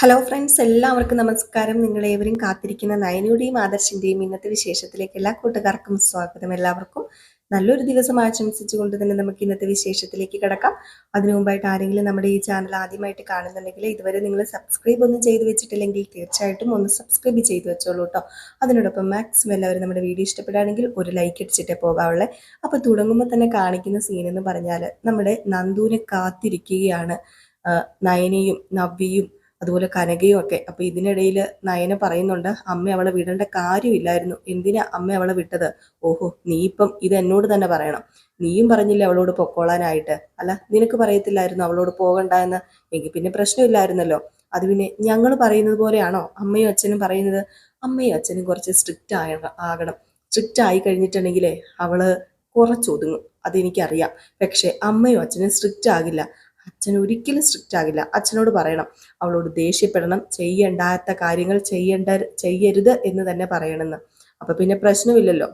Hello friends, എല്ലാവർക്കും നമസ്കാരം. നിങ്ങളേവരും കാത്തിരിക്കുന്ന നയനയുടെയും ആദർശിന്റെയും ഇന്നത്തെ വിശേഷത്തിലേക്ക് എല്ലാ കൂട്ടുകാർക്കും സ്വാഗതം. എല്ലാവർക്കും നല്ലൊരു ദിവസം ആശംസിച്ചുകൊണ്ട് തന്നെ നമുക്ക് ഇന്നത്തെ വിശേഷത്തിലേക്ക് കിടക്കാം. അതിനു മുമ്പായിട്ട് ആരെങ്കിലും നമ്മുടെ ഈ ചാനൽ ആദ്യമായിട്ട് കാണുന്നുണ്ടെങ്കിൽ ഇതുവരെ നിങ്ങൾ സബ്സ്ക്രൈബ് ഒന്നും ചെയ്ത് വെച്ചിട്ടില്ലെങ്കിൽ തീർച്ചയായിട്ടും ഒന്ന് സബ്സ്ക്രൈബ് ചെയ്ത് വെച്ചോളൂ കേട്ടോ. അതിനോടൊപ്പം മാക്സിമം എല്ലാവരും നമ്മുടെ വീഡിയോ ഇഷ്ടപ്പെടുകയാണെങ്കിൽ ഒരു ലൈക്ക് അടിച്ചിട്ടേ പോകാവുള്ളേ. അപ്പോൾ തുടങ്ങുമ്പോൾ തന്നെ കാണിക്കുന്ന സീൻ എന്ന് പറഞ്ഞാൽ നമ്മുടെ നന്ദുവിനെ കാത്തിരിക്കുകയാണ് നയനയും നവ്യയും അതുപോലെ കനകയും ഒക്കെ. അപ്പൊ ഇതിനിടയിൽ നയന പറയുന്നുണ്ട്, അമ്മ അവളെ വിടേണ്ട കാര്യമില്ലായിരുന്നു, എന്തിനാ അമ്മ അവളെ വിട്ടത്? ഓഹോ, നീ ഇപ്പം ഇത് എന്നോട് തന്നെ പറയണം. നീയും പറഞ്ഞില്ലേ അവളോട് പൊക്കോളാനായിട്ട്? അല്ല, നിനക്ക് പറയത്തില്ലായിരുന്നു അവളോട് പോകണ്ട എന്ന്? എങ്കിൽ പിന്നെ പ്രശ്നമില്ലായിരുന്നല്ലോ. അത് പിന്നെ ഞങ്ങൾ പറയുന്നത് പോലെയാണോ അമ്മയും അച്ഛനും പറയുന്നത്? അമ്മയും അച്ഛനും കുറച്ച് സ്ട്രിക്റ്റ് ആകണം. സ്ട്രിക്റ്റ് ആയി കഴിഞ്ഞിട്ടുണ്ടെങ്കിലേ അവള് കുറച്ചൊതുങ്ങും, അതെനിക്കറിയാം. പക്ഷെ അമ്മയും അച്ഛനും സ്ട്രിക്റ്റ് ആകില്ല. അച്ഛൻ ഒരിക്കലും സ്ട്രിക്റ്റ് ആകില്ല. അച്ഛനോട് പറയണം, അവളോട് ദേഷ്യപ്പെടണം, ചെയ്യേണ്ടാത്ത കാര്യങ്ങൾ ചെയ്യരുത് എന്ന് തന്നെ പറയണമെന്ന്. അപ്പൊ പിന്നെ പ്രശ്നമില്ലല്ലോ.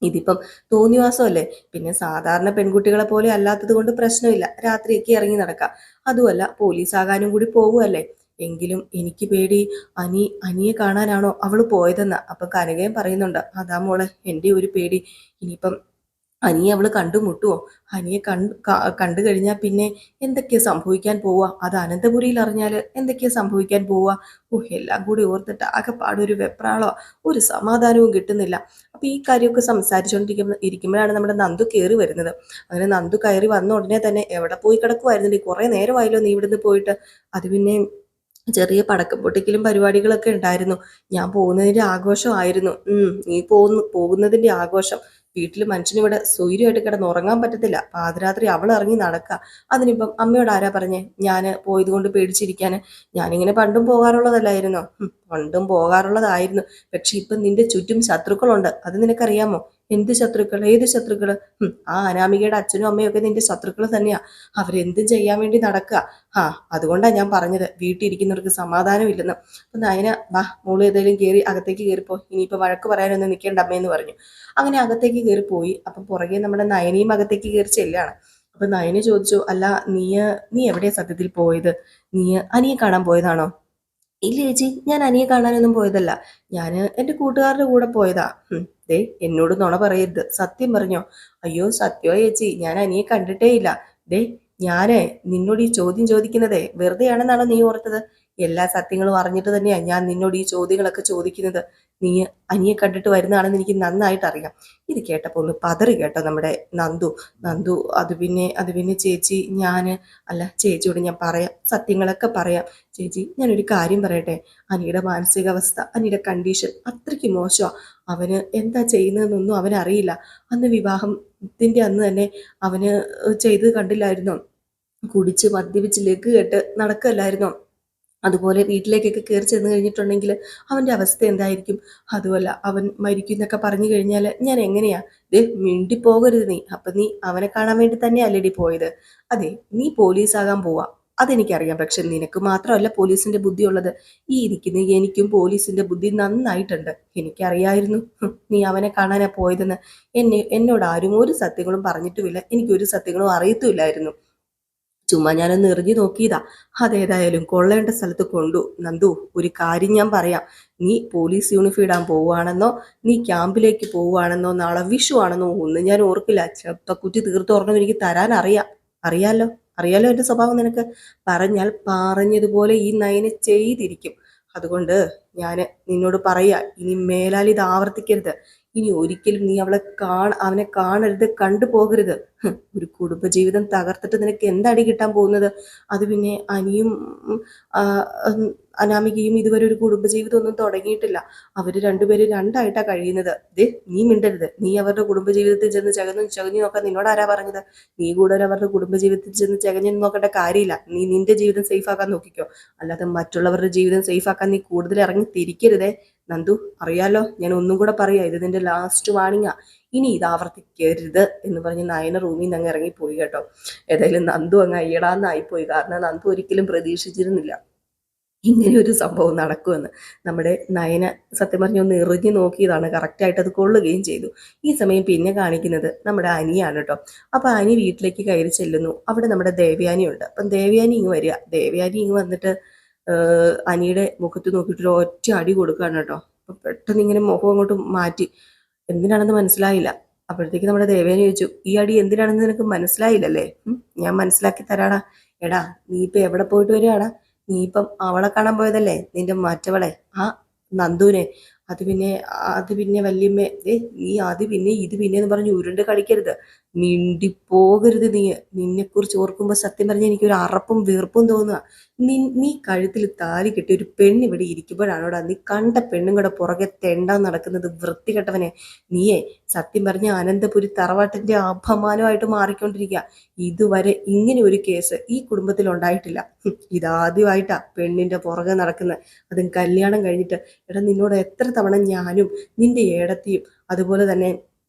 ഇതിപ്പം തോന്നിവാസമല്ലേ. പിന്നെ സാധാരണ പെൺകുട്ടികളെ പോലെ അല്ലാത്തത് കൊണ്ട് പ്രശ്നമില്ല, രാത്രിയൊക്കെ ഇറങ്ങി നടക്കാം. അതുമല്ല, പോലീസാകാനും കൂടി പോവുമല്ലേ. എങ്കിലും എനിക്ക് പേടി, അനിയെ കാണാനാണോ അവള് പോയതെന്ന്. അപ്പൊ കനകയും പറയുന്നുണ്ട്, അതാ മോളെ എൻ്റെ ഒരു പേടി. ഇനിയിപ്പം അനിയെ അവള് കണ്ടുമുട്ടുവോ? അനിയെ കണ്ടു കഴിഞ്ഞാൽ പിന്നെ എന്തൊക്കെയാ സംഭവിക്കാൻ പോവുക? അത് അനന്തപുരിയിൽ അറിഞ്ഞാൽ എന്തൊക്കെയാ സംഭവിക്കാൻ പോവുക? എല്ലാം കൂടി ഓർത്തിട്ട് ആകെപ്പാടൊരു വെപ്രാളോ, ഒരു സമാധാനവും കിട്ടുന്നില്ല. അപ്പൊ ഈ കാര്യമൊക്കെ ഇരിക്കുമ്പോഴാണ് നമ്മുടെ നന്ദു കയറി വരുന്നത്. അങ്ങനെ നന്ദു കയറി വന്ന ഉടനെ തന്നെ, എവിടെ പോയി കിടക്കുമായിരുന്നില്ലേ, കുറെ നേരമായല്ലോ നീ ഇവിടുന്ന് പോയിട്ട്. അത് പിന്നെ ചെറിയ പടക്കം പൊട്ടിക്കലും പരിപാടികളൊക്കെ ഉണ്ടായിരുന്നു. ഞാൻ പോകുന്നതിന്റെ ആഘോഷമായിരുന്നു. നീ പോകുന്നതിന്റെ ആഘോഷം. വീട്ടിൽ മനുഷ്യനിവിടെ സ്വൈര്യമായിട്ട് കിടന്ന് ഉറങ്ങാൻ പറ്റത്തില്ല. പാതിരാത്രി അവൾ ഇറങ്ങി നടക്കുക. അതിനിപ്പം അമ്മയോട് ആരാ പറഞ്ഞേ ഞാൻ പോയത് കൊണ്ട് പേടിച്ചിരിക്കാന്? ഞാനിങ്ങനെ പണ്ടും പോകാറുള്ളതല്ലായിരുന്നോ? പണ്ടും പോകാറുള്ളതായിരുന്നു. പക്ഷെ ഇപ്പം നിന്റെ ചുറ്റും ശത്രുക്കളുണ്ട്, അത് നിനക്കറിയാമോ? എന്ത് ശത്രുക്കൾ? ഏത് ശത്രുക്കള്? ആ അനാമികയുടെ അച്ഛനും അമ്മയും ഒക്കെ നിന്റെ ശത്രുക്കൾ തന്നെയാ. അവരെന്തും ചെയ്യാൻ വേണ്ടി നടക്കുക. അതുകൊണ്ടാണ് ഞാൻ പറഞ്ഞത് വീട്ടിലിരിക്കുന്നവർക്ക് സമാധാനം ഇല്ലെന്ന്. അപ്പൊ നയന, വാ മോള് ഏതായാലും കയറി അകത്തേക്ക് കയറിപ്പോ, ഇനിയിപ്പോ വഴക്ക് പറയാനൊന്നും നിൽക്കേണ്ട അമ്മയെന്ന് പറഞ്ഞു. അങ്ങനെ അകത്തേക്ക് കയറി പോയി. അപ്പൊ പുറകെ നമ്മുടെ നയനയും അകത്തേക്ക് കയറി ചെല്ലാണ്. അപ്പൊ നയന ചോദിച്ചു, അല്ല നീ എവിടെയാ സത്യത്തിൽ പോയത്? നീ അനിയെ കാണാൻ പോയതാണോ? ഇല്ല ചേച്ചി, ഞാൻ അനിയെ കാണാനൊന്നും പോയതല്ല. ഞാൻ എൻ്റെ കൂട്ടുകാരുടെ കൂടെ പോയതാ. ദേ, എന്നോട് നുണ പറയരുത്, സത്യം പറഞ്ഞോ? അയ്യോ സത്യോ ചേച്ചി, ഞാൻ അനിയെ കണ്ടിട്ടേ ഇല്ല. ദേ, ഞാനേ നിന്നോട് ഈ ചോദ്യം ചോദിക്കുന്നതേ വെറുതെയാണെന്നാണോ നീ ഓർത്തത്? എല്ലാ സത്യങ്ങളും അറിഞ്ഞിട്ട് തന്നെയാ ഞാൻ നിന്നോട് ഈ ചോദ്യങ്ങളൊക്കെ ചോദിക്കുന്നത്. നീ അനിയെ കണ്ടിട്ട് വരുന്നതാണെന്ന് എനിക്ക് നന്നായിട്ട് അറിയാം. ഇത് കേട്ടപ്പോൾ ഒന്ന് പതറി കേട്ടോ നമ്മുടെ നന്ദു. നന്ദു, അത് പിന്നെ ചേച്ചി, അല്ല, ചേച്ചിയോട് ഞാൻ പറയാം, സത്യങ്ങളൊക്കെ പറയാം. ചേച്ചി, ഞാനൊരു കാര്യം പറയട്ടെ. അനിയുടെ മാനസികാവസ്ഥ, അനിയുടെ കണ്ടീഷൻ അത്രയ്ക്ക് മോശമാണ്. അവന് എന്താ ചെയ്യുന്നതെന്നൊന്നും അവനറിയില്ല. അന്ന് വിവാഹത്തിന്റെ അന്ന് തന്നെ അവന് ചെയ്ത് കണ്ടില്ലായിരുന്നോ? കുടിച്ച് മദ്യപിച്ച് ലഗ് കെട്ട് നടക്കല്ലായിരുന്നോ? അതുപോലെ വീട്ടിലേക്കൊക്കെ കയറി ചെന്ന് കഴിഞ്ഞിട്ടുണ്ടെങ്കിൽ അവന്റെ അവസ്ഥ എന്തായിരിക്കും? അതുമല്ല, അവൻ മരിക്കും എന്നൊക്കെ പറഞ്ഞു കഴിഞ്ഞാൽ ഞാൻ എങ്ങനെയാ? മിണ്ടിപ്പോകരുത് നീ. അപ്പൊ നീ അവനെ കാണാൻ വേണ്ടി തന്നെ അല്ലേടി പോയത്? അതെ, നീ പോലീസാകാൻ പോവാ, അതെനിക്കറിയാം. പക്ഷെ നിനക്ക് മാത്രമല്ല പോലീസിന്റെ ബുദ്ധി ഉള്ളത്. ഈ ഇരിക്കുന്ന എനിക്കും പോലീസിന്റെ ബുദ്ധി നന്നായിട്ടുണ്ട്. എനിക്കറിയായിരുന്നു നീ അവനെ കാണാനാ പോയതെന്ന്. എന്നോട് ആരും ഒരു സത്യങ്ങളും പറഞ്ഞിട്ടുമില്ല, എനിക്കൊരു സത്യങ്ങളും അറിയത്തുമില്ലായിരുന്നു. ചുമ്മാ ഞാനൊന്ന് എറിഞ്ഞു നോക്കിയതാ. അതേതായാലും കൊള്ളേണ്ട സ്ഥലത്ത് കൊണ്ടു. നന്ദു, ഒരു കാര്യം ഞാൻ പറയാം. നീ പോലീസ് യൂണിഫോം ഇടാൻ പോവുകയാണെന്നോ, നീ ക്യാമ്പിലേക്ക് പോവുകയാണെന്നോ, നാളെ വിഷു ആണെന്നോ ഒന്നും ഞാൻ ഓർക്കില്ല. ചെപ്പക്കുറ്റി തീർത്തൊരെണ്ണം എനിക്ക് തരാൻ അറിയാം. അറിയാലോ അറിയാലോ എൻ്റെ സ്വഭാവം നിനക്ക്. പറഞ്ഞാൽ പറഞ്ഞതുപോലെ ഈ നയനെ ചെയ്തിരിക്കും. അതുകൊണ്ട് ഞാൻ നിന്നോട് പറയാ, ഇനി മേലാൽ ഇത് ആവർത്തിക്കരുത്. ഇനി ഒരിക്കലും നീ അവനെ കാണരുത്, കണ്ടു പോകരുത്. ഒരു കുടുംബജീവിതം തകർത്തിട്ട് നിനക്ക് എന്തടി കിട്ടാൻ പോകുന്നത്? അത് പിന്നെ അനിയും അനാമികയും ഇതുവരെ ഒരു കുടുംബജീവിതം ഒന്നും തുടങ്ങിയിട്ടില്ല. അവര് രണ്ടുപേരും രണ്ടായിട്ടാ കഴിയുന്നത്. നീ മിണ്ടരുത്. നീ അവരുടെ കുടുംബജീവിതത്തിൽ ചെന്ന് ചകഞ്ഞു നോക്കാൻ നിന്നോട് ആരാ പറഞ്ഞത്? നീ കൂടുതൽ അവരുടെ കുടുംബജീവിതത്തിൽ ചെന്ന് ചകഞ്ഞു നോക്കേണ്ട കാര്യമില്ല. നീ നിന്റെ ജീവിതം സേഫ് ആക്കാൻ നോക്കിക്കോ. അല്ലാതെ മറ്റുള്ളവരുടെ ജീവിതം സേഫ് ആക്കാൻ നീ കൂടുതൽ ഇറങ്ങി തിരിക്കരുതേ. നന്ദു, അറിയാലോ, ഞാൻ ഒന്നും കൂടെ പറയാ, ഇത് നിന്റെ ലാസ്റ്റ് വാണിങ്ങാ. ഇനി ഇത് ആവർത്തിക്കരുത് എന്ന് പറഞ്ഞ് നയന റൂമിൽ നിന്ന് അങ്ങ് ഇറങ്ങിപ്പോയി കേട്ടോ. ഏതായാലും നന്ദു അങ്ങ് അയ്യടാന്നായിപ്പോയി. കാരണം നന്ദു ഒരിക്കലും പ്രതീക്ഷിച്ചിരുന്നില്ല ഇങ്ങനെ ഒരു സംഭവം നടക്കുമെന്ന്. നമ്മുടെ നയന സത്യം പറഞ്ഞ് ഒന്ന് എറിഞ്ഞു നോക്കിയതാണ്, കറക്റ്റായിട്ട് അത് കൊള്ളുകയും ചെയ്തു. ഈ സമയം പിന്നെ കാണിക്കുന്നത് നമ്മുടെ അനിയാണ് കേട്ടോ. അപ്പൊ അനി വീട്ടിലേക്ക് കയറി ചെല്ലുന്നു. അവിടെ നമ്മുടെ ദേവയാനി ഉണ്ട്. അപ്പം ദേവയാനി ഇങ്ങ് വരിക. ദേവയാനി ഇങ്ങ് വന്നിട്ട്, അനിയുടെ മുഖത്ത് നോക്കിയിട്ട് ഒറ്റ അടി കൊടുക്കുകയാണ് കേട്ടോ. അപ്പം പെട്ടെന്ന് ഇങ്ങനെ മുഖം അങ്ങോട്ട് മാറ്റി. എന്തിനാണെന്ന് മനസ്സിലായില്ല. അപ്പോഴത്തേക്ക് നമ്മുടെ ദേവേനെ ചോദിച്ചു, ഈ അടി എന്തിനാണെന്ന് നിനക്ക് മനസ്സിലായില്ലല്ലേ? ഞാൻ മനസ്സിലാക്കി തരാടാ. എടാ, നീ ഇപ്പൊ എവിടെ പോയിട്ട് വരികയാടാ? നീ ഇപ്പം അവളെ കാണാൻ പോയതല്ലേ, നിന്റെ മറ്റവളെ, ആ നന്ദുവിനെ. അത് പിന്നെ വല്യമ്മേ, നീ അത് പിന്നെ ഇത് പിന്നെ എന്ന് പറഞ്ഞ് ഉരുണ്ട് കളിക്കരുത്, മിണ്ടിപ്പോകരുത്. നിന്നെക്കുറിച്ച് ഓർക്കുമ്പോൾ സത്യം പറഞ്ഞാൽ എനിക്കൊരു അറപ്പും വീർപ്പും തോന്നുക. നീ കഴുത്തിൽ താലി കെട്ടി ഒരു പെണ്ണിവിടെ ഇരിക്കുമ്പോഴാണോടാ നീ കണ്ട പെണ്ണും കൂടെ പുറകെ തെണ്ടാൻ നടക്കുന്നത്? വൃത്തികെട്ടവനെ. നീയേ സത്യം പറഞ്ഞ അനന്തപുരി തറവാട്ടിന്റെ അപമാനമായിട്ട് മാറിക്കൊണ്ടിരിക്കുക. ഇതുവരെ ഇങ്ങനെ ഒരു കേസ് ഈ കുടുംബത്തിൽ ഉണ്ടായിട്ടില്ല. ഇതാദ്യമായിട്ടാ പെണ്ണിന്റെ പുറകെ നടക്കുന്നത്, അതും കല്യാണം കഴിഞ്ഞിട്ട്. എടാ, നിന്നോട് എത്ര തവണ ഞാനും നിന്റെ ഏടത്തിയും അതുപോലെ തന്നെ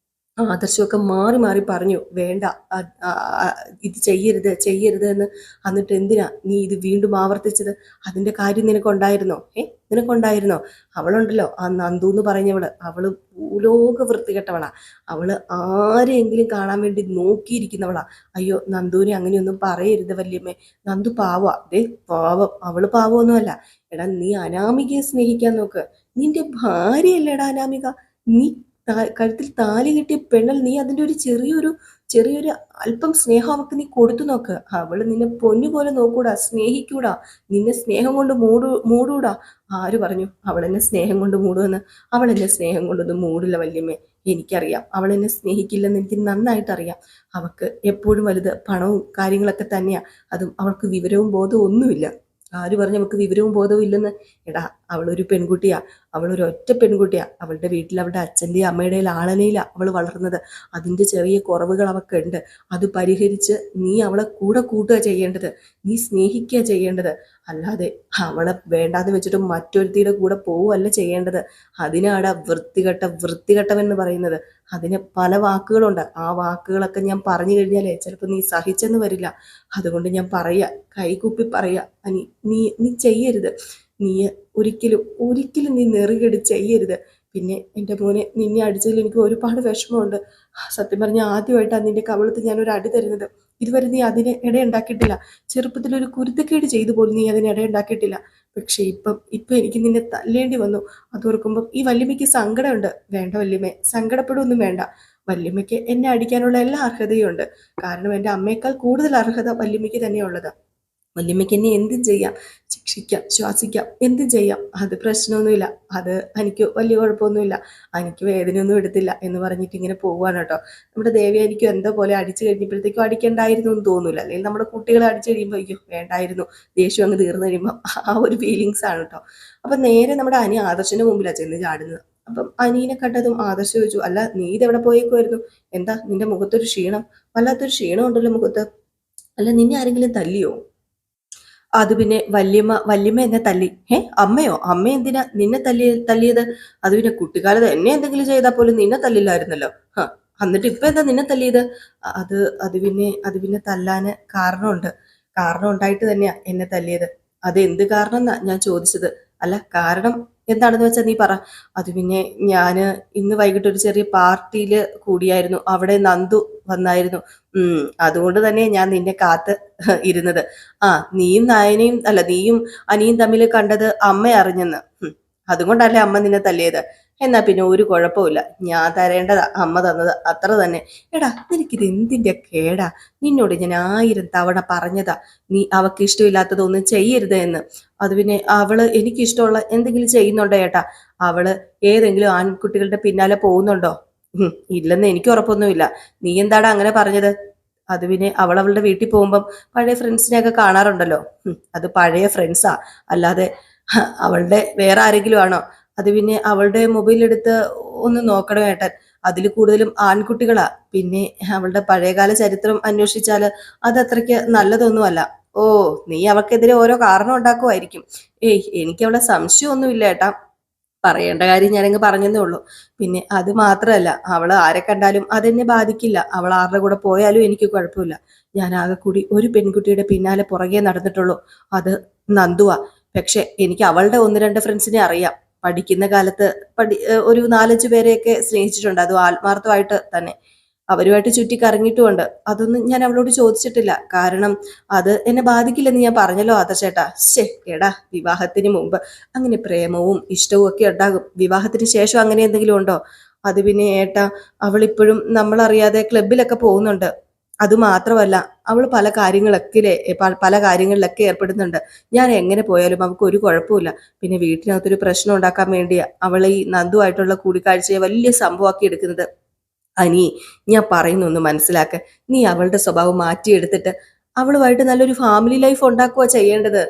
ആദർശമൊക്കെ മാറി മാറി പറഞ്ഞു, വേണ്ട, ഇത് ചെയ്യരുത് ചെയ്യരുത് എന്ന്. എന്നിട്ട് എന്തിനാ നീ ഇത് വീണ്ടും ആവർത്തിച്ചത്? അതിന്റെ കാര്യം നിനക്കുണ്ടായിരുന്നോ? നിനക്കുണ്ടായിരുന്നോ? അവളുണ്ടല്ലോ, ആ നന്ദു എന്ന് പറഞ്ഞവള്, അവള് ഭൂലോക വൃത്തികെട്ടവളാ. അവള് ആരെയെങ്കിലും കാണാൻ വേണ്ടി നോക്കിയിരിക്കുന്നവളാ. അയ്യോ, നന്ദുവിനെ അങ്ങനെയൊന്നും പറയരുത് വല്യമ്മേ. നന്ദു പാവാ. പാവം. അവള് പാവമൊന്നുമല്ല. എടാ, നീ അനാമികയെ സ്നേഹിക്കാൻ നോക്ക്. നിന്റെ ഭാര്യയല്ലേടാ അനാമിക. നീ കഴുത്തിൽ താലി കെട്ടിയ പെണ്ണൽ, നീ അതിന്റെ ഒരു ചെറിയൊരു അല്പം സ്നേഹം അവൾക്ക് നീ കൊടുത്തു നോക്ക്. അവള് നിന്നെ പൊന്നുപോലെ നോക്കൂടാ, സ്നേഹിക്കൂടാ, നിന്നെ സ്നേഹം കൊണ്ട് മൂടൂടാ. ആര് പറഞ്ഞു അവൾ എന്നെ സ്നേഹം കൊണ്ട് മൂടുമെന്ന്? അവൾ എന്നെ സ്നേഹം കൊണ്ടൊന്നും മൂടില്ല വല്യമ്മേ. എനിക്കറിയാം അവൾ എന്നെ സ്നേഹിക്കില്ലെന്ന് എനിക്ക് നന്നായിട്ട് അറിയാം. അവൾക്ക് എപ്പോഴും വലുത് പണവും കാര്യങ്ങളൊക്കെ തന്നെയാ. അതും അവൾക്ക് വിവരവും ബോധവും ഒന്നുമില്ല. ആര് പറഞ്ഞു അവൾക്ക് വിവരവും ബോധവും ഇല്ലെന്ന്? എടാ, അവളൊരു പെൺകുട്ടിയാ, അവളൊരു ഒറ്റ പെൺകുട്ടിയാ. അവളുടെ വീട്ടിൽ അവളുടെ അച്ഛൻ്റെയും അമ്മയുടെയും ലാളനയിലാ അവൾ വളർന്നത്. അതിൻ്റെ ചെറിയ കുറവുകൾ അവൾക്കുണ്ട്. അത് പരിഹരിച്ച് നീ അവളെ കൂടെ കൂട്ടുക ചെയ്യേണ്ടത്, നീ സ്നേഹിക്കുക ചെയ്യേണ്ടത്. അല്ലാതെ അവളെ വേണ്ടാന്ന് വെച്ചിട്ട് മറ്റൊരുത്തിയുടെ കൂടെ പോവുകയല്ല ചെയ്യേണ്ടത്. അതിനാടാ വൃത്തികെട്ടവെന്ന് പറയുന്നത്. അതിന് പല വാക്കുകളുണ്ട്. ആ വാക്കുകളൊക്കെ ഞാൻ പറഞ്ഞു കഴിഞ്ഞാലേ ചിലപ്പോൾ നീ സഹിച്ചെന്ന് വരില്ല. അതുകൊണ്ട് ഞാൻ പറയാ, കൈകുപ്പി പറയാ, നീ ചെയ്യരുത്. നീ ഒരിക്കലും നീ നെറുകെട് ചെയ്യരുത്. പിന്നെ എൻ്റെ മോനെ, നിന്നെ അടിച്ചതിൽ എനിക്ക് ഒരുപാട് വിഷമമുണ്ട്. സത്യം പറഞ്ഞാൽ ആദ്യമായിട്ടാണ് നിന്റെ കവിളത്ത് ഞാൻ ഒരു അടി തരുന്നത്. ഇതുവരെ നീ അതിന് ഇടയുണ്ടാക്കിയിട്ടില്ല. ചെറുപ്പത്തിലൊരു കുരുത്തക്കേട് ചെയ്തു പോലും നീ അതിന് ഇടയുണ്ടാക്കിയിട്ടില്ല. പക്ഷെ ഇപ്പം എനിക്ക് നിന്നെ തല്ലേണ്ടി വന്നു. അതോർക്കുമ്പം ഈ വല്യമ്മയ്ക്ക് സങ്കടമുണ്ട്. വേണ്ട വല്യമ്മേ, സങ്കടപ്പെടുമൊന്നും വേണ്ട. വല്യമ്മയ്ക്ക് എന്നെ അടിക്കാനുള്ള എല്ലാ അർഹതയും ഉണ്ട്. കാരണം എൻ്റെ അമ്മയേക്കാൾ കൂടുതൽ അർഹത വല്യമ്മയ്ക്ക് തന്നെയുള്ളത്. വല്യമ്മയ്ക്ക് എന്നെ എന്തും ചെയ്യാം, ശിക്ഷിക്കാം, ശ്വാസിക്കാം, എന്തും ചെയ്യാം. അത് പ്രശ്നമൊന്നുമില്ല. അത് എനിക്ക് വലിയ കുഴപ്പമൊന്നുമില്ല. എനിക്ക് വേദനയൊന്നും എടുത്തില്ല എന്ന് പറഞ്ഞിട്ട് ഇങ്ങനെ പോവുകയാണ് കേട്ടോ. നമ്മുടെ ദേവി എനിക്ക് എന്തോ പോലെ അടിച്ചു കഴിഞ്ഞപ്പോഴത്തേക്കും അടിക്കണ്ടായിരുന്നു എന്ന് തോന്നൂല. അല്ലെങ്കിൽ നമ്മുടെ കുട്ടികളെ അടിച്ചു കഴിയുമ്പോൾ അയ്യോ വേണ്ടായിരുന്നു, ദേഷ്യം അങ്ങ് തീർന്നു കഴിയുമ്പോൾ ആ ഒരു ഫീലിങ്സ് ആണ് കേട്ടോ. അപ്പം നേരെ നമ്മുടെ അനി ആദർശിന്റെ മുമ്പിലാണ് ചെന്ന് ചാടുന്നത്. അപ്പം അനീനെ കണ്ടതും ആദർശ് ചോദിച്ചു, അല്ല നീ ഇതെവിടെ പോയേക്കുമായിരുന്നു? എന്താ നിന്റെ മുഖത്തൊരു ക്ഷീണം? വല്ലാത്തൊരു ക്ഷീണം ഉണ്ടല്ലോ മുഖത്ത്. അല്ല, നിന്നെ ആരെങ്കിലും തല്ലിയോ? അത് പിന്നെ വല്യമ്മ എന്നെ തല്ലി. അമ്മയോ? അമ്മ എന്തിനാ നിന്നെ തല്ലിയത്? അത് പിന്നെ കുട്ടിക്കാലത്ത് എന്നെ എന്തെങ്കിലും ചെയ്താൽ പോലും നിന്നെ തല്ലില്ലായിരുന്നല്ലോ. എന്നിട്ട് ഇപ്പൊ എന്താ നിന്നെ തല്ലിയത്? അത് അത് പിന്നെ തല്ലാന് കാരണമുണ്ട്. കാരണം ഉണ്ടായിട്ട് തന്നെയാ എന്നെ തല്ലിയത്. അത് എന്ത് കാരണം എന്നാ ഞാൻ ചോദിച്ചത്. അല്ല, കാരണം എന്താണെന്ന് വെച്ചാൽ നീ പറ. അത് പിന്നെ ഞാന് ഇന്ന് വൈകിട്ട് ഒരു ചെറിയ പാർട്ടിയില് കൂടിയായിരുന്നു. അവിടെ നന്ദു വന്നായിരുന്നു. അതുകൊണ്ട് തന്നെ ഞാൻ നിന്നെ കാത്ത് ഇരുന്നത്. നീയും അനിയും തമ്മിൽ കണ്ടത് അമ്മ അറിഞ്ഞെന്ന്. അതുകൊണ്ടല്ലേ അമ്മ നിന്നെ തല്ലിയത്. എന്നാ പിന്നെ ഒരു കുഴപ്പമില്ല, ഞാൻ തരേണ്ടതാ അമ്മ തന്നത്, അത്ര തന്നെ. എടാ, നിനക്കിത് എന്തിന്റെ കേടാ? നിന്നോട് ഞാൻ 1000 തവണ പറഞ്ഞതാ നീ അവക്ക് ഇഷ്ടമില്ലാത്തതൊന്നും ചെയ്യരുത് എന്ന്. അത് പിന്നെ അവള് എനിക്കിഷ്ടമുള്ള എന്തെങ്കിലും ചെയ്യുന്നുണ്ടോ ഏട്ടാ? അവള് ഏതെങ്കിലും ആൺകുട്ടികളുടെ പിന്നാലെ പോകുന്നുണ്ടോ? ഇല്ലെന്ന് എനിക്ക് ഉറപ്പൊന്നുമില്ല. നീ എന്താടാ അങ്ങനെ പറഞ്ഞത്? അത് പിന്നെ അവളുടെ വീട്ടിൽ പോകുമ്പം പഴയ ഫ്രണ്ട്സിനെയൊക്കെ കാണാറുണ്ടല്ലോ. അത് പഴയ ഫ്രണ്ട്സാ, അല്ലാതെ അവളുടെ വേറെ ആരെങ്കിലും ആണോ? അത് പിന്നെ അവളുടെ മൊബൈൽ എടുത്ത് ഒന്ന് നോക്കണം ഏട്ടൻ. അതിൽ കൂടുതലും ആൺകുട്ടികളാ. പിന്നെ അവളുടെ പഴയകാല ചരിത്രം അന്വേഷിച്ചാല് അത് അത്രയ്ക്ക് നല്ലതൊന്നുമല്ല. ഓ, നീ അവൾക്കെതിരെ ഓരോ കാരണം ഉണ്ടാക്കുമായിരിക്കും. എനിക്ക് അവളെ സംശയമൊന്നുമില്ല ഏട്ടാ. പറയേണ്ട കാര്യം ഞാനങ്ങ് പറഞ്ഞതേ ഉള്ളൂ. പിന്നെ അത് മാത്രമല്ല, അവൾ ആരെ കണ്ടാലും അതെന്നെ ബാധിക്കില്ല. അവൾ ആരുടെ കൂടെ പോയാലും എനിക്ക് കുഴപ്പമില്ല. ഞാൻ ആകെ കൂടി ഒരു പെൺകുട്ടിയുടെ പിന്നാലെ പുറകെ നടന്നിട്ടുള്ളൂ. അത് നന്ദുവാ. പക്ഷെ എനിക്ക് അവളുടെ 1-2 ഫ്രണ്ട്സിനെ അറിയാം. പഠിക്കുന്ന കാലത്ത് ഒരു 4-5 പേരെയൊക്കെ സ്നേഹിച്ചിട്ടുണ്ട്, അതും ആത്മാർത്ഥമായിട്ട് തന്നെ. അവരുമായിട്ട് ചുറ്റി കറങ്ങിയിട്ടുമുണ്ട്. അതൊന്നും ഞാൻ അവളോട് ചോദിച്ചിട്ടില്ല. കാരണം അത് എന്നെ ബാധിക്കില്ലെന്ന് ഞാൻ പറഞ്ഞല്ലോ ആദർശേട്ടാ. എടാ, വിവാഹത്തിന് മുമ്പ് അങ്ങനെ പ്രേമവും ഇഷ്ടവും ഒക്കെ ഉണ്ടാകും. വിവാഹത്തിന് ശേഷം അങ്ങനെ എന്തെങ്കിലും ഉണ്ടോ? അത് പിന്നെ ഏട്ടാ, അവളിപ്പോഴും നമ്മളറിയാതെ ക്ലബിലൊക്കെ പോകുന്നുണ്ട്. അതുമാത്രമല്ല, അവൾ പല കാര്യങ്ങളിലൊക്കെ ഏർപ്പെടുന്നുണ്ട്. ഞാൻ എങ്ങനെ പോയാലും അവൾക്ക് ഒരു കുഴപ്പമില്ല. പിന്നെ വീട്ടിനകത്തൊരു പ്രശ്നം ഉണ്ടാക്കാൻ വേണ്ടിയാ അവൾ ഈ നന്ദുവായിട്ടുള്ള കൂടിക്കാഴ്ചയെ വലിയ സംഭവമാക്കി എടുക്കുന്നത്. അനി, ഞാൻ പറയുന്നൊന്ന് മനസ്സിലാക്ക. നീ അവളുടെ സ്വഭാവം മാറ്റിയെടുത്തിട്ട് അവളുമായിട്ട് നല്ലൊരു ഫാമിലി ലൈഫ് ഉണ്ടാക്കുക ചെയ്യേണ്ടത്.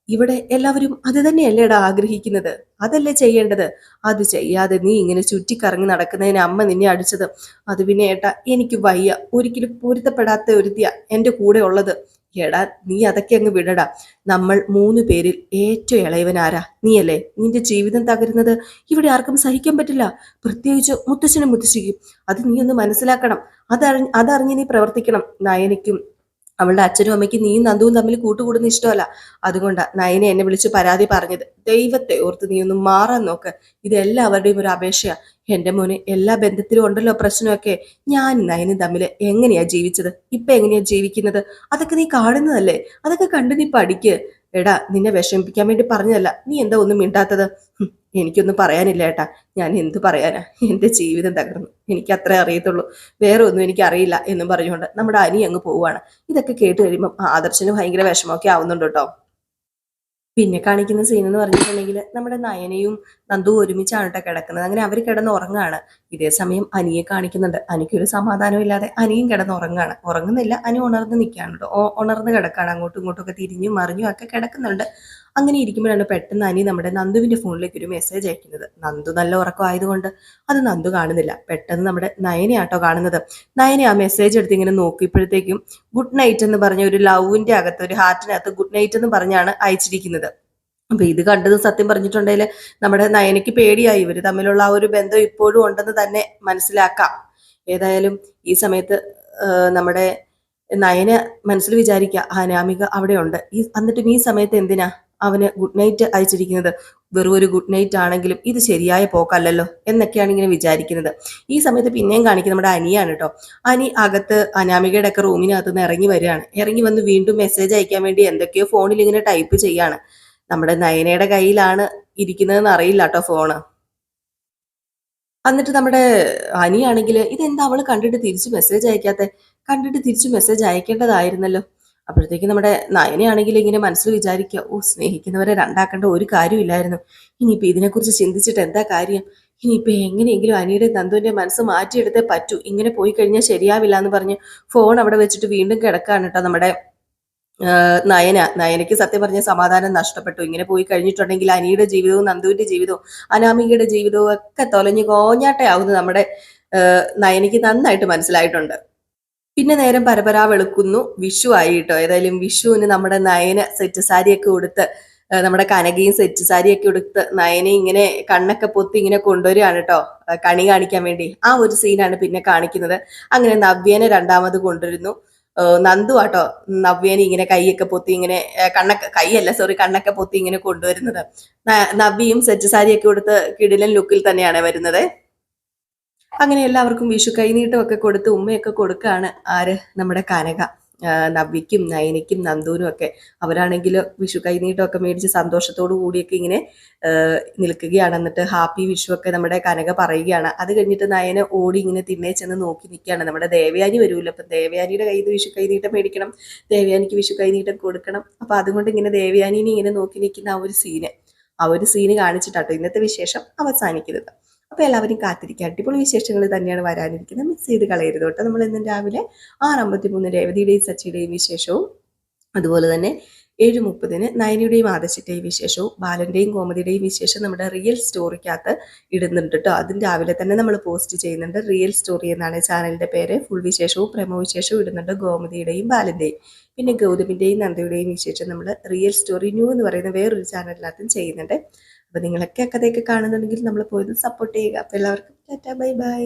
ഇവിടെ എല്ലാവരും അത് തന്നെയല്ലേടാ ആഗ്രഹിക്കുന്നത്. അതല്ലേ ചെയ്യേണ്ടത്. അത് ചെയ്യാതെ നീ ഇങ്ങനെ ചുറ്റിക്കറങ്ങി നടക്കുന്നതിന് അമ്മ നിന്നെ അടിച്ചത്. അത് പിന്നെ ഏട്ടാ, എനിക്ക് വയ്യ. ഒരിക്കലും പൊരുത്തപ്പെടാത്ത ഒരുത്തിയ എന്റെ കൂടെ ഉള്ളത്. എടാ, നീ അതൊക്കെ അങ്ങ് വിടടാ. നമ്മൾ 3 പേരിൽ ഏറ്റവും ഇളയവനാരാ? നീയല്ലേ. നിന്റെ ജീവിതം തകരുന്നത് ഇവിടെ ആർക്കും സഹിക്കാൻ പറ്റില്ല. പ്രത്യേകിച്ച് മുത്തശ്ശനും മുത്തശ്ശിക്കും. അത് നീ ഒന്ന് മനസ്സിലാക്കണം. അതറിഞ്ഞ് നീ പ്രവർത്തിക്കണം. നയനയ്ക്കും അവളുടെ അച്ഛനും അമ്മയ്ക്കും നീയും നന്ദുവും തമ്മിൽ കൂട്ടുകൂടുന്ന ഇഷ്ടമല്ല. അതുകൊണ്ടാ നയനെ എന്നെ വിളിച്ച് പരാതി പറഞ്ഞത്. ദൈവത്തെ ഓർത്ത് നീ ഒന്ന് മാറാൻ നോക്ക്. ഇത് എല്ലാവരുടെയും ഒരു അപേക്ഷയാ. എന്റെ മോനെ, എല്ലാ ബന്ധത്തിലും ഉണ്ടല്ലോ പ്രശ്നമൊക്കെ. ഞാൻ നയനും തമ്മിൽ എങ്ങനെയാ ജീവിച്ചത്, ഇപ്പൊ എങ്ങനെയാ ജീവിക്കുന്നത്, അതൊക്കെ നീ കാണുന്നതല്ലേ. അതൊക്കെ കണ്ട് നീ പഠിക്ക്. എടാ, നിന്നെ വിഷമിപ്പിക്കാൻ വേണ്ടി പറഞ്ഞതല്ല. നീ എന്താ ഒന്നും മിണ്ടാത്തത്? എനിക്കൊന്നും പറയാനില്ല ഏട്ടാ. ഞാൻ എന്ത് പറയാനാ? എന്റെ ജീവിതം തകർന്നു. എനിക്ക് അത്രേ അറിയത്തുള്ളൂ. വേറെ ഒന്നും എനിക്ക് അറിയില്ല എന്നും പറഞ്ഞുകൊണ്ട് നമ്മുടെ അനി അങ്ങ് പോവുകയാണ്. ഇതൊക്കെ കേട്ട് കഴിയുമ്പോൾ ആദർശന് ഭയങ്കര വിഷമമൊക്കെ ആവുന്നുണ്ട് കേട്ടോ. പിന്നെ കാണിക്കുന്ന സീൻ എന്ന് പറഞ്ഞിട്ടുണ്ടെങ്കിൽ നമ്മുടെ നയനയും നന്ദുവും ഒരുമിച്ചാണ് കേട്ടോ കിടക്കുന്നത്. അങ്ങനെ അവർ കിടന്ന് ഉറങ്ങാണ്. ഇതേ സമയം അനിയെ കാണിക്കുന്നുണ്ട്. അനിക്കൊരു സമാധാനം ഇല്ലാതെ അനിയും കിടന്ന് ഉറങ്ങാണ്. ഉറങ്ങുന്നില്ല, അനി ഉണർന്ന് നിൽക്കുകയാണ് കേട്ടോ. ഉണർന്ന് കിടക്കാണ്. അങ്ങോട്ടും ഇങ്ങോട്ടും ഒക്കെ തിരിഞ്ഞും മറിഞ്ഞും ഒക്കെ കിടക്കുന്നുണ്ട്. അങ്ങനെ ഇരിക്കുമ്പോഴാണ് പെട്ടെന്ന് അനി നമ്മുടെ നന്ദുവിന്റെ ഫോണിലേക്ക് ഒരു മെസ്സേജ് അയക്കുന്നത്. നന്ദു നല്ല ഉറക്കമായതുകൊണ്ട് അത് നന്ദു കാണുന്നില്ല. പെട്ടെന്ന് നമ്മുടെ നയനയാട്ടോ കാണുന്നത്. നയനെ ആ മെസ്സേജ് എടുത്ത് ഇങ്ങനെ നോക്കിയപ്പോഴത്തേക്കും ഗുഡ് നൈറ്റ് എന്ന് പറഞ്ഞ ഒരു ലവിന്റെ അകത്ത്, ഒരു ഹാർട്ടിനകത്ത് ഗുഡ് നൈറ്റ് എന്ന് പറഞ്ഞാണ് അയച്ചിരിക്കുന്നത്. അപ്പൊ ഇത് കണ്ടത് സത്യം പറഞ്ഞിട്ടുണ്ടെങ്കിൽ നമ്മുടെ നയനയ്ക്ക് പേടിയായി. ഇവര് തമ്മിലുള്ള ആ ഒരു ബന്ധം ഇപ്പോഴും ഉണ്ടെന്ന് തന്നെ മനസ്സിലാക്കാം. ഏതായാലും ഈ സമയത്ത് നമ്മുടെ നയന മനസ്സിൽ വിചാരിക്കുക, അനാമിക അവിടെ ഉണ്ട്. എന്നിട്ടും ഈ സമയത്ത് എന്തിനാ അവന് ഗുഡ് നൈറ്റ് അയച്ചിരിക്കുന്നത്? വെറും ഒരു ഗുഡ് നൈറ്റ് ആണെങ്കിലും ഇത് ശരിയായ പോക്കല്ലല്ലോ എന്നൊക്കെയാണ് ഇങ്ങനെ വിചാരിക്കുന്നത്. ഈ സമയത്ത് പിന്നെയും കാണിക്കുന്നത് നമ്മുടെ അനിയാണ് കേട്ടോ. അനി അകത്ത് അനാമികയുടെ ഒക്കെ റൂമിനകത്ത് നിന്ന് ഇറങ്ങി വരികയാണ്. ഇറങ്ങി വന്ന് വീണ്ടും മെസ്സേജ് അയക്കാൻ വേണ്ടി എന്തൊക്കെയോ ഫോണിൽ ഇങ്ങനെ ടൈപ്പ് ചെയ്യാണ്. നമ്മുടെ നയനയുടെ കയ്യിലാണ് ഇരിക്കുന്നതെന്ന് അറിയില്ല കേട്ടോ ഫോണ്. എന്നിട്ട് നമ്മുടെ അനിയാണെങ്കിൽ ഇതെന്താ അവള് കണ്ടിട്ട് തിരിച്ച് മെസ്സേജ് അയക്കാത്തെ? കണ്ടിട്ട് തിരിച്ച് മെസ്സേജ് അയക്കേണ്ടതായിരുന്നല്ലോ. അപ്പോഴത്തേക്ക് നമ്മുടെ നയനയാണെങ്കിൽ ഇങ്ങനെ മനസ്സിൽ വിചാരിക്കുക, സ്നേഹിക്കുന്നവരെ രണ്ടാക്കേണ്ട ഒരു കാര്യമില്ലായിരുന്നു. ഇനിയിപ്പോ ഇതിനെക്കുറിച്ച് ചിന്തിച്ചിട്ട് എന്താ കാര്യം? ഇനിയിപ്പോ എങ്ങനെയെങ്കിലും അനിയുടെ നന്ദുവിന്റെ മനസ്സ് മാറ്റിയെടുത്തേ പറ്റൂ. ഇങ്ങനെ പോയി കഴിഞ്ഞാൽ ശരിയാവില്ല എന്ന് പറഞ്ഞ് ഫോൺ അവിടെ വെച്ചിട്ട് വീണ്ടും കിടക്കാണ് കേട്ടോ നമ്മുടെ നയനയ്ക്ക് സത്യം പറഞ്ഞ സമാധാനം നഷ്ടപ്പെട്ടു. ഇങ്ങനെ പോയി കഴിഞ്ഞിട്ടുണ്ടെങ്കിൽ അനിയുടെ ജീവിതവും നന്ദുവിന്റെ ജീവിതവും അനാമികയുടെ ജീവിതവും ഒക്കെ തൊലഞ്ഞു കോഞ്ഞാട്ടയാവുന്നത് നമ്മുടെ നയനയ്ക്ക് നന്നായിട്ട് മനസ്സിലായിട്ടുണ്ട്. പിന്നെ നേരം പരപരാ വെളുക്കുന്നു. വിഷു ആയി കേട്ടോ. ഏതായാലും വിഷുവിന് നമ്മുടെ നയന സെറ്റ് സാരിയൊക്കെ ഉടുത്ത്, നമ്മുടെ കനകയും സെറ്റ് സാരിയൊക്കെ ഉടുത്ത് നയനെ ഇങ്ങനെ കണ്ണൊക്കെ പൊത്തി ഇങ്ങനെ കൊണ്ടുവരികയാണ് കേട്ടോ, കണി കാണിക്കാൻ വേണ്ടി. ആ ഒരു സീനാണ് പിന്നെ കാണിക്കുന്നത്. അങ്ങനെ നവ്യനെ രണ്ടാമത് കൊണ്ടുവരുന്നു. നന്ദു ആട്ടോ നവ്യനെ ഇങ്ങനെ കൈയൊക്കെ പൊത്തി ഇങ്ങനെ കണ്ണൊക്കെ പൊത്തി ഇങ്ങനെ കൊണ്ടുവരുന്നത്. നവ്യയും സെറ്റ് സാരിയൊക്കെ കൊടുത്ത് കിടിലൻ ലുക്കിൽ തന്നെയാണ് വരുന്നത്. അങ്ങനെ എല്ലാവർക്കും വിഷു കൈനീട്ടമൊക്കെ കൊടുത്ത് ഉമ്മയൊക്കെ കൊടുക്കുകയാണ് ആര്, നമ്മുടെ കനക. നവ്യയ്ക്കും നയനയ്ക്കും നന്ദൂനും ഒക്കെ. അവരാണെങ്കിൽ വിഷു കൈനീട്ടമൊക്കെ മേടിച്ച് സന്തോഷത്തോടു കൂടിയൊക്കെ ഇങ്ങനെ നിൽക്കുകയാണ്. എന്നിട്ട് ഹാപ്പി വിഷു ഒക്കെ നമ്മുടെ കനക പറയുകയാണ്. അത് കഴിഞ്ഞിട്ട് നയന ഓടി ഇങ്ങനെ തിണ്ണേ ചെന്ന് നോക്കി നിൽക്കുകയാണ്. നമ്മുടെ ദേവയാനി വരുമല്ലോ. അപ്പം ദേവയാനിയുടെ കയ്യിൽ നിന്ന് വിഷു കൈനീട്ടം മേടിക്കണം, ദേവയാനിക്ക് വിഷു കൈനീട്ടം കൊടുക്കണം. അപ്പം അതുകൊണ്ട് ഇങ്ങനെ ദേവയാനിനെ ഇങ്ങനെ നോക്കി നിൽക്കുന്ന ആ ഒരു സീന് കാണിച്ചിട്ടാട്ടോ ഇന്നത്തെ വിശേഷം അവസാനിക്കുന്നത്. അപ്പോൾ എല്ലാവരും കാത്തിരിക്കുക. അടിപൊളി വിശേഷങ്ങൾ തന്നെയാണ് വരാനിരിക്കുന്നത്. മിസ് ചെയ്ത് കളയരുത് കേട്ടോ. നമ്മൾ ഇന്ന് രാവിലെ 6:53 രേവതിയുടെയും സച്ചിയുടെയും വിശേഷവും, അതുപോലെ തന്നെ 7:30 നയനയുടെയും ആദർശിന്റെയും വിശേഷവും, ബാലന്റെയും കോമതിയുടെയും വിശേഷം നമ്മുടെ റിയൽ സ്റ്റോറിക്കകത്ത് ഇടുന്നുണ്ട് കേട്ടോ. അതിന് രാവിലെ തന്നെ നമ്മൾ പോസ്റ്റ് ചെയ്യുന്നുണ്ട്. റിയൽ സ്റ്റോറി എന്നാണ് ചാനലിന്റെ പേര്. ഫുൾ വിശേഷവും പ്രമോ വിശേഷവും ഇടുന്നുണ്ട്, ഗോമതിയുടെയും ബാലന്റെയും. പിന്നെ ഗൗതമിന്റെയും നന്ദയുടെയും വിശേഷം നമ്മൾ റിയൽ സ്റ്റോറി ന്യൂ എന്ന് പറയുന്ന വേറൊരു ചാനലിനകത്തും ചെയ്യുന്നുണ്ട്. അപ്പൊ നിങ്ങളൊക്കെ കഥയൊക്കെ കാണുന്നുണ്ടെങ്കിൽ നമ്മൾ പോയത് സപ്പോർട്ട് ചെയ്യുക. അപ്പൊ എല്ലാവർക്കും ടാറ്റാ, ബൈ ബൈ.